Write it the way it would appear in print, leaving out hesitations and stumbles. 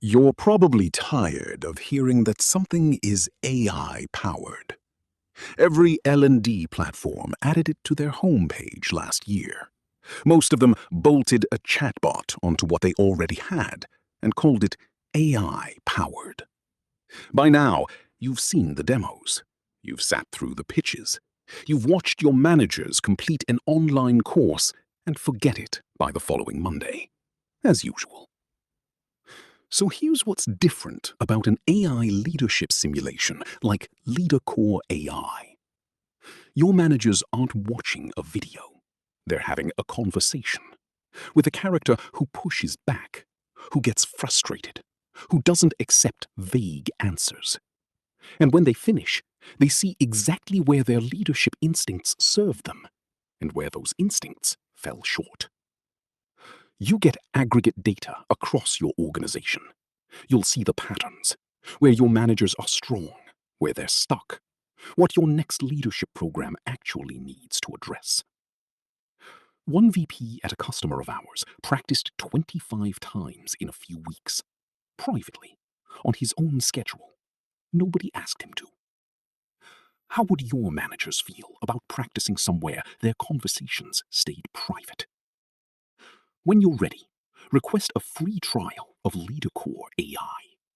You're probably tired of hearing that something is AI-powered. Every L&D platform added it to their homepage last year. Most of them bolted a chatbot onto what they already had and called it AI-powered. By now, you've seen the demos. You've sat through the pitches. You've watched your managers complete an online course and forget it by the following Monday, as usual. So here's what's different about an AI leadership simulation like LeaderCoreAI. Your managers aren't watching a video. They're having a conversation with a character who pushes back, who gets frustrated, who doesn't accept vague answers. And when they finish, they see exactly where their leadership instincts served them and where those instincts fell short. You get aggregate data across your organization. You'll see the patterns, where your managers are strong, where they're stuck, what your next leadership program actually needs to address. One VP at a customer of ours practiced 25 times in a few weeks, privately, on his own schedule. Nobody asked him to. How would your managers feel about practicing somewhere their conversations stayed private? When you're ready, request a free trial of LeaderCore AI.